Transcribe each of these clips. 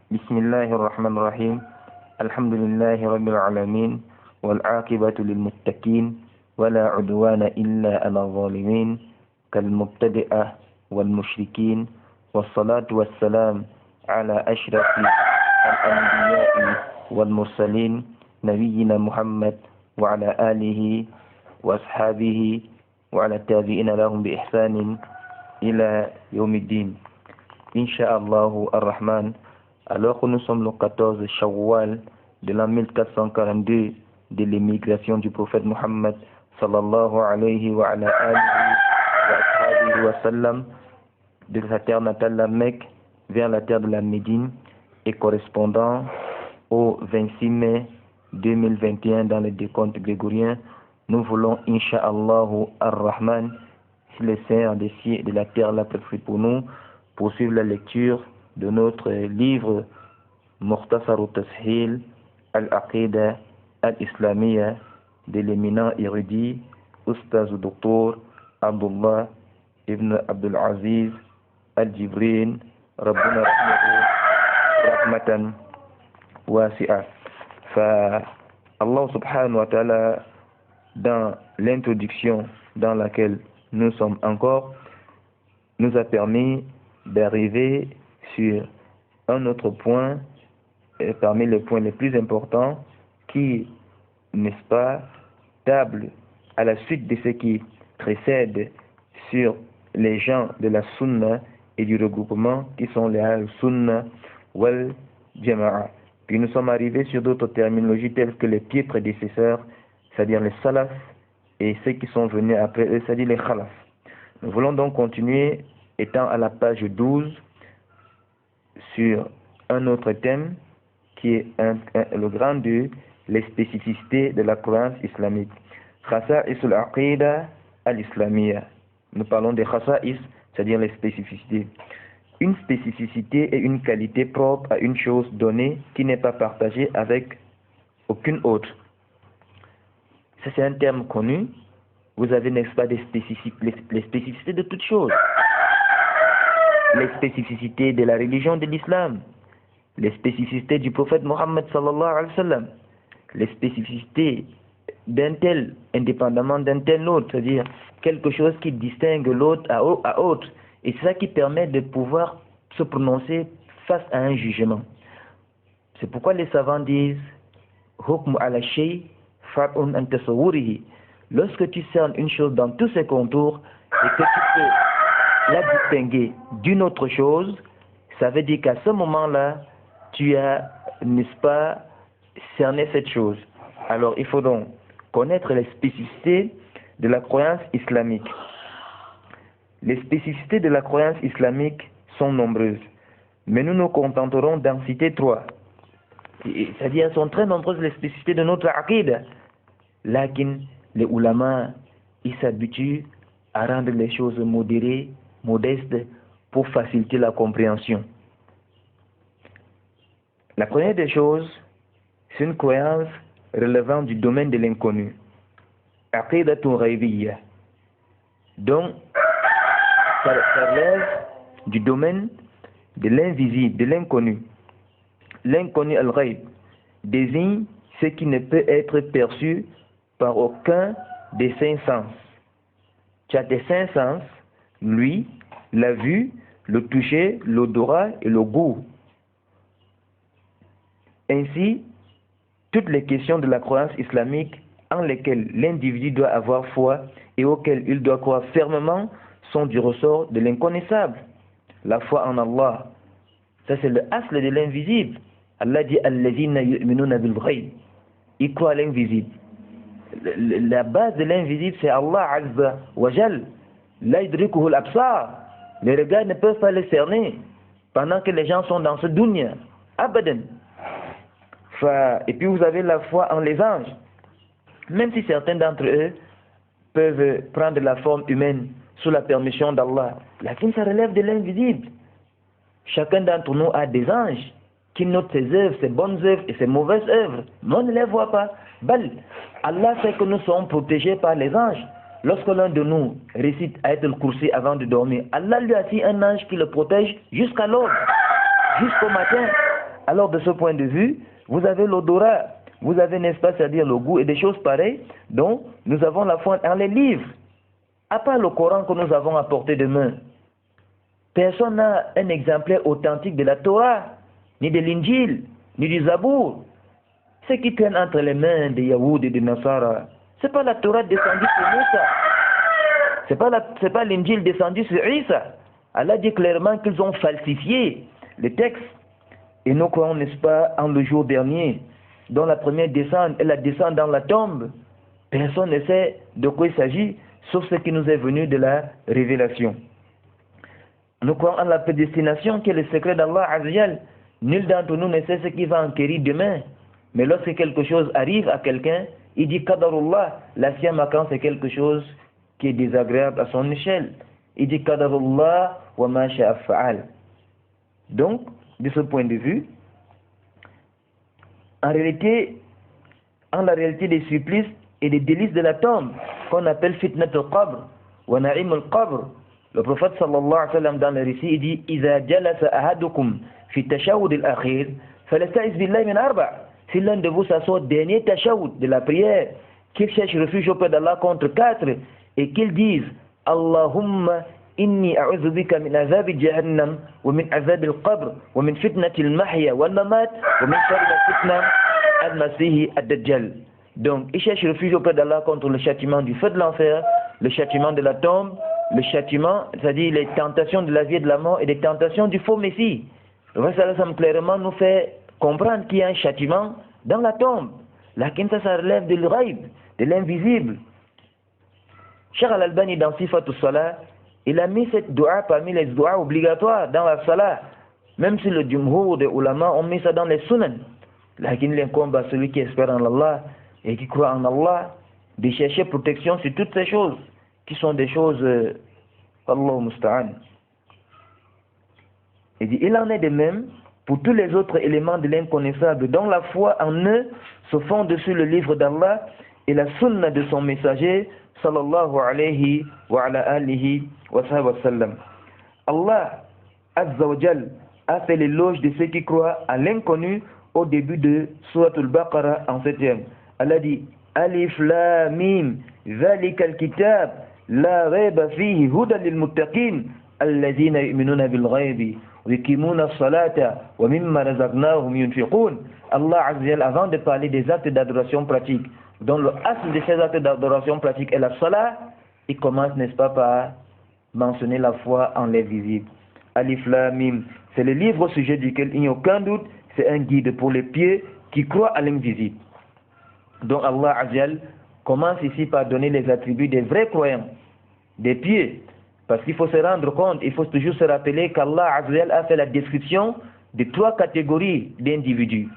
بسم الله الرحمن الرحيم الحمد لله رب العالمين والعاقبة للمتقين ولا عدوان إلا على الظالمين كالمبتدئة والمشركين والصلاة والسلام على أشرف الأنبياء والمرسلين نبينا محمد وعلى آله وأصحابه وعلى التابعين لهم بإحسان إلى يوم الدين إن شاء الله الرحمن. Alors que nous sommes le 14 Shawwal de l'an 1442 de l'émigration du prophète Muhammad sallallahu alayhi wa ala alihi wa sallam de sa terre natale la Mecque vers la terre de la Médine et correspondant au 26 mai 2021 dans le décompte grégorien, nous voulons Inch'Allah ar-Rahman, si le Seigneur des cieux et de la terre l'a préféré pour nous, poursuivre la lecture de notre livre Mukhtasar al-Tashil al-Aqida al-Islamiyya de l'éminent érudit Oustaz Dr Abdullah ibn Abdul Aziz al-Jibrin Rabbuna rahmatan wasi'a. Allah subhanahu wa ta'ala, dans l'introduction dans laquelle nous sommes encore, nous a permis d'arriver sur un autre point, parmi les points les plus importants, qui, n'est-ce pas, table à la suite de ce qui précède sur les gens de la Sunna et du regroupement qui sont les Al-Sunna wal Jama'a. Puis nous sommes arrivés sur d'autres terminologies telles que les pieds prédécesseurs, c'est-à-dire les Salaf, et ceux qui sont venus après eux, c'est-à-dire les Khalaf. Nous voulons donc continuer, étant à la page 12, sur un autre thème qui est le grand 2, les spécificités de la croyance islamique. Khasa'is al-Aqida al-Islamiyya. Nous parlons des khasa'is, c'est-à-dire les spécificités. Une spécificité est une qualité propre à une chose donnée qui n'est pas partagée avec aucune autre. Ça, c'est un terme connu. Vous avez, n'est-ce pas, les spécificités de toutes choses. Les spécificités de la religion de l'islam, les spécificités du prophète Mohammed sallallahu alayhi wa sallam, les spécificités d'un tel indépendamment d'un tel autre, c'est-à-dire quelque chose qui distingue l'autre à autre. Et c'est ça qui permet de pouvoir se prononcer face à un jugement. C'est pourquoi les savants disent hukmu ala shay far'un an tasawwurihi. Lorsque tu cernes une chose dans tous ses contours et que tu peux la distinguer d'une autre chose, ça veut dire qu'à ce moment-là, tu as, n'est-ce pas, cerné cette chose. Alors, il faut donc connaître les spécificités de la croyance islamique. Les spécificités de la croyance islamique sont nombreuses, mais nous nous contenterons d'en citer 3. C'est-à-dire, elles sont très nombreuses les spécificités de notre aqida. Lakin, les ulama, ils s'habituent à rendre les choses modérées, modestes, pour faciliter la compréhension. La première des choses, c'est une croyance relevant du domaine de l'inconnu. Aqidatun ghaybiyya. Donc, ça relève du domaine de l'invisible, de l'inconnu. L'inconnu al-ghayb désigne ce qui ne peut être perçu par aucun des 5 sens. Tu as tes 5 sens, lui, la vue, le toucher, l'odorat et le goût. Ainsi, toutes les questions de la croyance islamique en lesquelles l'individu doit avoir foi et auxquelles il doit croire fermement sont du ressort de l'inconnaissable. La foi en Allah, ça c'est le asl de l'invisible. Allah dit Allazina yu'minuna bil ghayb. Il croit à l'invisible. La base de l'invisible, c'est Allah Azza wa Jal. La yudrikuhu al-absar. Les regards ne peuvent pas le cerner pendant que les gens sont dans ce dunya. Abadan. Et puis vous avez la foi en les anges. Même si certains d'entre eux peuvent prendre la forme humaine sous la permission d'Allah, la fin, ça relève de l'invisible. Chacun d'entre nous a des anges qui notent ses œuvres, ses bonnes œuvres et ses mauvaises œuvres. Mais on ne les voit pas. Allah sait que nous sommes protégés par les anges. Lorsque l'un de nous récite Ayatul Kursi avant de dormir, Allah lui a assis un ange qui le protège jusqu'à l'aube, jusqu'au matin. Alors de ce point de vue, vous avez l'odorat, vous avez, n'est-ce pas, c'est-à-dire le goût et des choses pareilles, dont nous avons la foi en les livres. À part le Coran que nous avons à portée de main, personne n'a un exemplaire authentique de la Torah, ni de l'Injil, ni du Zabour. Ce qui traîne entre les mains des Yahoud et des Nasara, ce n'est pas la Torah descendue sur Moussa. Ce n'est pas l'Injil descendu sur Isa. Allah dit clairement qu'ils ont falsifié les textes. Et nous croyons, n'est-ce pas, en le jour dernier, dont la première descente est la descente dans la tombe. Personne ne sait de quoi il s'agit, sauf ce qui nous est venu de la révélation. Nous croyons en la prédestination qui est le secret d'Allah Azzawajal. Nul d'entre nous ne sait ce qui va enquérir demain. Mais lorsque quelque chose arrive à quelqu'un, il dit Qadarullah. La siamakan, c'est quelque chose qui est désagréable à son échelle. Il dit Qadarullah wa ma sha'a fa'al. Donc, de ce point de vue, en la réalité des supplices et des délices de la tombe, qu'on appelle fitnat al-qabr wa na'im al-qabr, le prophète sallallahu alayhi wa sallam dans le récit, il dit Iza jalasa ahadukum fi tashahhud al-akhir, falasta'iz billahi min arba'. Si l'un de vous s'assoit au dernier tashahhud de la prière, qu'il cherche refuge auprès d'Allah contre 4 et qu'il dise Allahumma inni a'udhu bika min azabi jahannam wa min azabi al-qabr wa min fitnati al-mahya wal-mamat wa min sharri al-fitna al-masih ad-dajjal. Donc, il cherche refuge auprès d'Allah contre le châtiment du feu de l'enfer, le châtiment de la tombe, le châtiment, c'est-à-dire les tentations de la vie et de la mort et les tentations du faux Messie. Le prophète sallallahu alayhi wa sallam clairement nous fait comprendre qu'il y a un châtiment dans la tombe. Lakin ça relève de l'ghaib, de l'invisible. Cheikh Al-Albani dans Sifatul Salah, il a mis cette dua parmi les doigts obligatoires dans la salah. Même si le jumhur des ulama ont mis ça dans les sunan. Lakin l'incombe à celui qui espère en Allah et qui croit en Allah de chercher protection sur toutes ces choses qui sont des choses Allah musta'an. Il en est de même pour tous les autres éléments de l'inconnaissable dont la foi en eux se fonde sur le livre d'Allah et la sunna de son messager sallallahu alayhi wa ala alihi wa sallam. Allah Azza wa Jal a fait l'éloge de ceux qui croient à l'inconnu au début de Surat al-Baqarah en 7e. Allah dit Alif Lam Mim Zalika al-kitab la rayba fihi hudan lil muttaqin alladhina yu'minuna bil ghaibi وَيُقِيمُونَ الصَّلَاةَ وَمِمَّا رَزَقْنَاهُمْ يُنْفِقُونَ. Allah Azza wa Jalla, avant de parler des actes d'adoration pratique, dont le asl de ces actes d'adoration pratique est la salat, il commence, n'est-ce pas, par mentionner la foi en l'invisible. Alif Lam Mim, c'est le livre au sujet duquel il n'y a aucun doute, c'est un guide pour les pieux qui croient à l'invisible. Donc Allah Azza wa Jalla commence ici par donner les attributs des vrais croyants, des pieux. Parce qu'il faut se rendre compte, il faut toujours se rappeler qu'Allah Azza wa Jalla a fait la description de 3 catégories d'individus.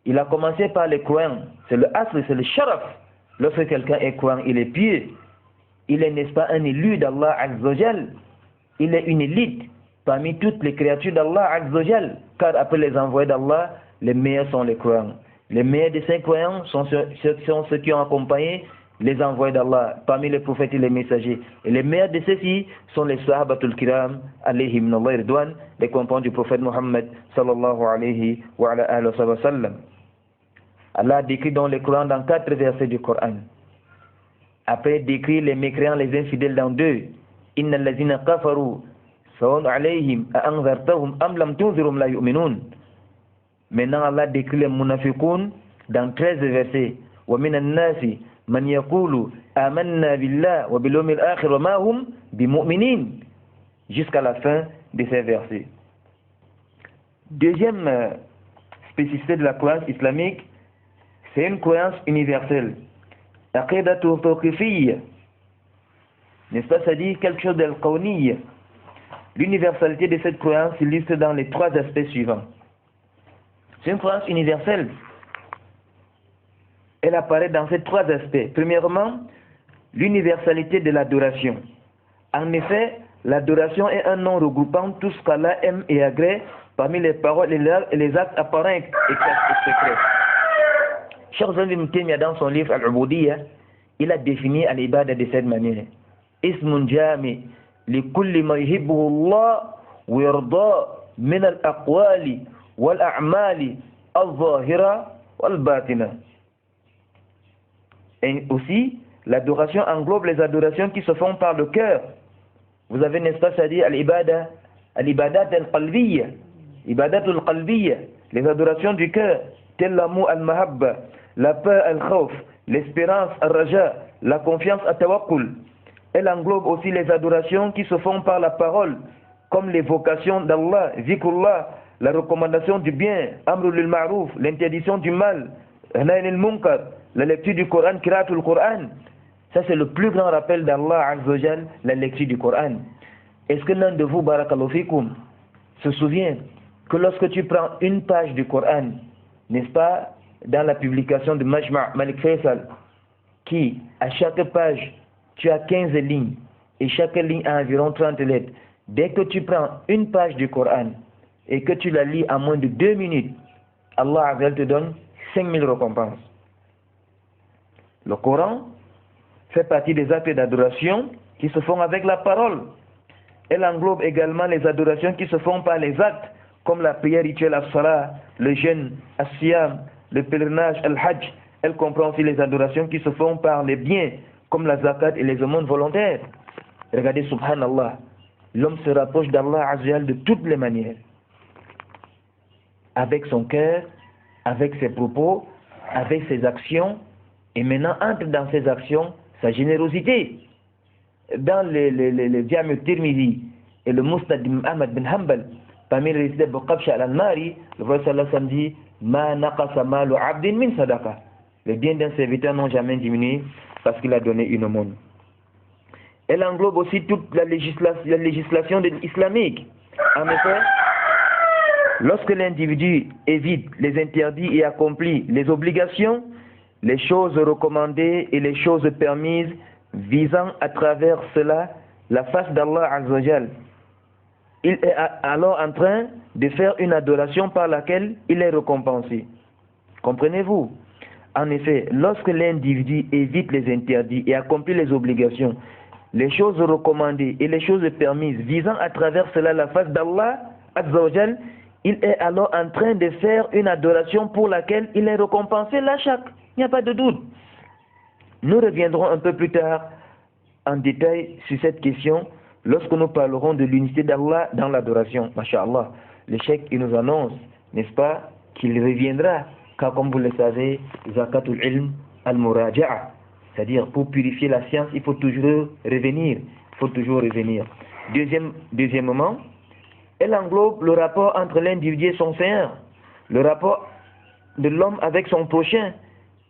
Il a commencé par les croyants, c'est le asl, c'est le sharaf. Lorsque quelqu'un est croyant, il est pieux. Il est, n'est-ce pas, un élu d'Allah Azza wa Jalla. Il est une élite parmi toutes les créatures d'Allah Azza wa Jalla. Car après les envoyés d'Allah, les meilleurs sont les croyants. Les meilleurs de ces croyants sont ceux qui ont accompagné les envoyés d'Allah, parmi les prophètes et les messagers. Et les meilleurs de ceux-ci sont les sahabatul kiram, alayhim nallahi ridwan, les compagnons du prophète Muhammad, sallallahu alayhi wa sallam. Allah décrit dans le Coran dans 4 versets du Coran. Après décrit les mécréants, les infidèles dans 2. Inna allazina kafaru, sawun alayhim, a anzartahum am lam tunzirum la yu'minun. Maintenant Allah décrit les munafiqun dans 13 versets. Wa minan nasi man yaqulu amanna billah wa bil yawmil akhir wa ma hum bimu'minin, jusqu'à la fin de ces versets. Deuxième spécificité de la croyance islamique, c'est une croyance universelle. Aqidatu tawqifiyya, n'est-ce pas, ça dit quelque chose d'al-qawniyya. L'universalité de cette croyance s'illustre dans les 3 aspects suivants. C'est une croyance universelle. Elle apparaît dans ces 3 aspects. Premièrement, l'universalité de l'adoration. En effet, l'adoration est un nom regroupant tout ce qu'Allah aime et agrée parmi les paroles et les actes apparents et secrets. Cheikh Ibn Taymiyyah dans son livre Al-Ubudiyya, il a défini al-ibada de cette manière. Ismun jami li kulli ma yuhibbuhu Allah wa yarda min al-aqwali والأعمال الظاهرة والباطنة. Et aussi, l'adoration englobe les adorations qui se font par le cœur. Vous avez, n'est-ce pas, c'est-à-dire al-ibadat al-qalbiyya, ibadat al-qalbiyya, les adorations du cœur, tel l'amour al-mahabba, la peur al-khawf, l'espérance al-raja, la confiance al-tawakkul. Elle englobe aussi les adorations qui se font par la parole, comme l'évocation d'Allah, zikrullah, la recommandation du bien, amrul lil ma'ruf, l'interdiction du mal, nahy anil munkar, la lecture du Coran, qira'atul Coran. Ça, c'est le plus grand rappel d'Allah Azza wa Jal, la lecture du Coran. Est-ce que l'un de vous, barakallahu fikum, se souvient que lorsque tu prends une page du Coran, n'est-ce pas, dans la publication de Majma' Malik Faisal, qui, à chaque page, tu as 15 lignes, et chaque ligne a environ 30 lettres. Dès que tu prends une page du Coran, et que tu la lis en moins de 2 minutes, Allah Azza wa Jal te donne 5000 récompenses. Le Coran fait partie des actes d'adoration qui se font avec la parole. Elle englobe également les adorations qui se font par les actes, comme la prière rituelle as-salat, le jeûne, as-siyam, le pèlerinage, al-hajj. Elle comprend aussi les adorations qui se font par les biens, comme la zakat et les aumônes volontaires. Regardez, subhanallah, l'homme se rapproche d'Allah Azza wa Jal de toutes les manières. Avec son cœur, avec ses propos, avec ses actions, et maintenant entre dans ses actions sa générosité. Dans le Jami' Tirmidhi et le Musnad Ahmad bin Hanbal, parmi les récits de Qabsha al-Anmari, le prophète sallallahu alayhi wa sallam dit Ma naqasa malu abdin min sadaqa. Les biens d'un serviteur n'ont jamais diminué parce qu'il a donné une aumône. Elle englobe aussi toute la législation islamique. En effet, lorsque l'individu évite les interdits et accomplit les obligations, les choses recommandées et les choses permises, visant à travers cela la face d'Allah Azza wa Jal, il est alors en train de faire une adoration par laquelle il est récompensé. Comprenez-vous? En effet, lorsque l'individu évite les interdits et accomplit les obligations, les choses recommandées et les choses permises, visant à travers cela la face d'Allah Azza wa Jal, il est alors en train de faire une adoration pour laquelle il est récompensé la chaque. Il n'y a pas de doute. Nous reviendrons un peu plus tard en détail sur cette question lorsque nous parlerons de l'unité d'Allah dans l'adoration. Masha'Allah. Le cheikh, il nous annonce, n'est-ce pas, qu'il reviendra, car comme vous le savez, zakatul ilm al-muraja'a, c'est-à-dire pour purifier la science, il faut toujours revenir. Il faut toujours revenir. Deuxièmement, elle englobe le rapport entre l'individu et son Seigneur, le rapport de l'homme avec son prochain,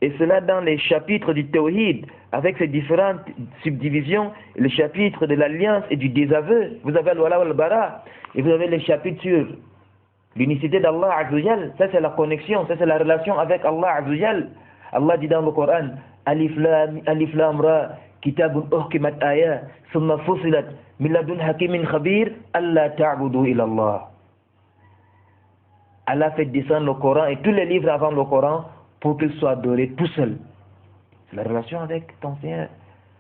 et cela dans les chapitres du Tawhid, avec ses différentes subdivisions, le chapitre de l'alliance et du désaveu. Vous avez al-Wala wal-Bara, et vous avez les chapitres sur l'unicité d'Allah Azza wa Jal. Ça c'est la connexion, ça c'est la relation avec Allah Azza wa Jal. Allah dit dans le Coran, Alif Lam Ra, Kitabun uhkimat ayat, thumma fusilat min ladun hakimin khabir, alla ta'budu ila Allah. Allah fait descendre le Coran et tous les livres avant le Coran pour qu'ils soient adorés tout seuls. C'est la relation avec ton Seigneur.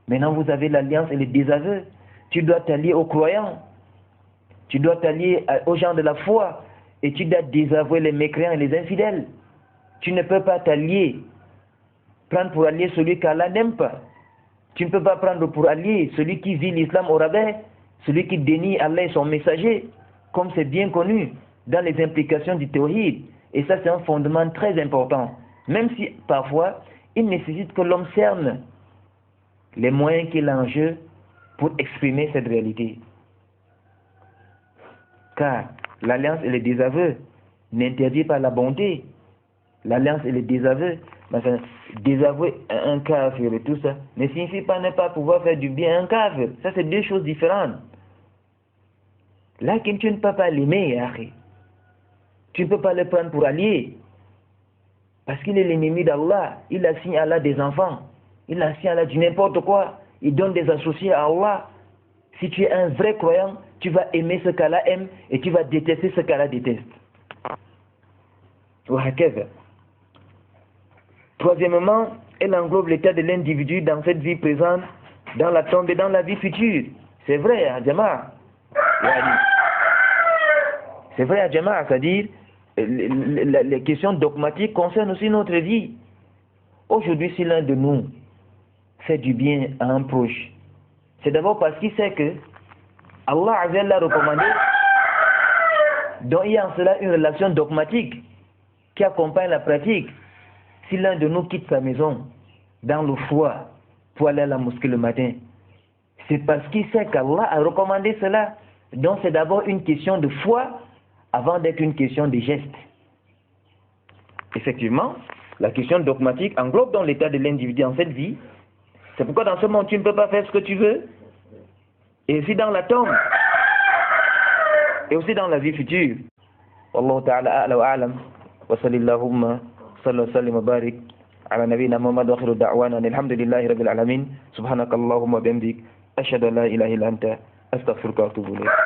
Maintenant vous avez l'alliance et le désaveu. Tu dois t'allier aux croyants. Tu dois t'allier aux gens de la foi. Et tu dois désavouer les mécréants et les infidèles. Tu ne peux pas t'allier, prendre pour allié celui qu'Allah n'aime pas. Tu ne peux pas prendre pour allié celui qui vit l'islam au rabais, celui qui dénie Allah et son messager, comme c'est bien connu dans les implications du tawhid. Et ça c'est un fondement très important. Même si parfois il nécessite que l'homme cerne les moyens qu'il a en jeu pour exprimer cette réalité. Car l'alliance et le désaveu n'interdit pas la bonté. L'alliance et le désaveu, enfin, désavouer un kafir et tout ça, ne signifie pas ne pas pouvoir faire du bien à un kafir. Ça c'est deux choses différentes. Là, tu ne peux pas l'aimer, tu ne peux pas le prendre pour allié. Parce qu'il est l'ennemi d'Allah. Il assigne à Allah des enfants. Il assigne à Allah du n'importe quoi. Il donne des associés à Allah. Si tu es un vrai croyant, tu vas aimer ce qu'Allah aime et tu vas détester ce qu'Allah déteste. Troisièmement, elle englobe l'état de l'individu dans cette vie présente, dans la tombe et dans la vie future. C'est vrai, Jama'a. C'est vrai, Jama'a, c'est-à-dire les questions dogmatiques concernent aussi notre vie. Aujourd'hui, si l'un de nous fait du bien à un proche, c'est d'abord parce qu'il sait que Allah Azza l'a recommandé, donc il y a en cela une relation dogmatique qui accompagne la pratique. Si l'un de nous quitte sa maison dans le froid pour aller à la mosquée le matin, c'est parce qu'il sait qu'Allah a recommandé cela. Donc c'est d'abord une question de foi avant d'être une question de geste. Effectivement, la question dogmatique englobe dans l'état de l'individu en cette vie. C'est pourquoi dans ce monde tu ne peux pas faire ce que tu veux. Et aussi dans la tombe. Et aussi dans la vie future. Wallahu ta'ala a'la wa a'lam. Wa sallallahu wa sallim wa barik ala nabiyyina Muhammad wa akhiru da'wana alhamdulillahi rabbil alamin. Subhanakallahumma wa bihamdik ashhadu an la ilaha illa anta astaghfiruka wa atubu ilayk.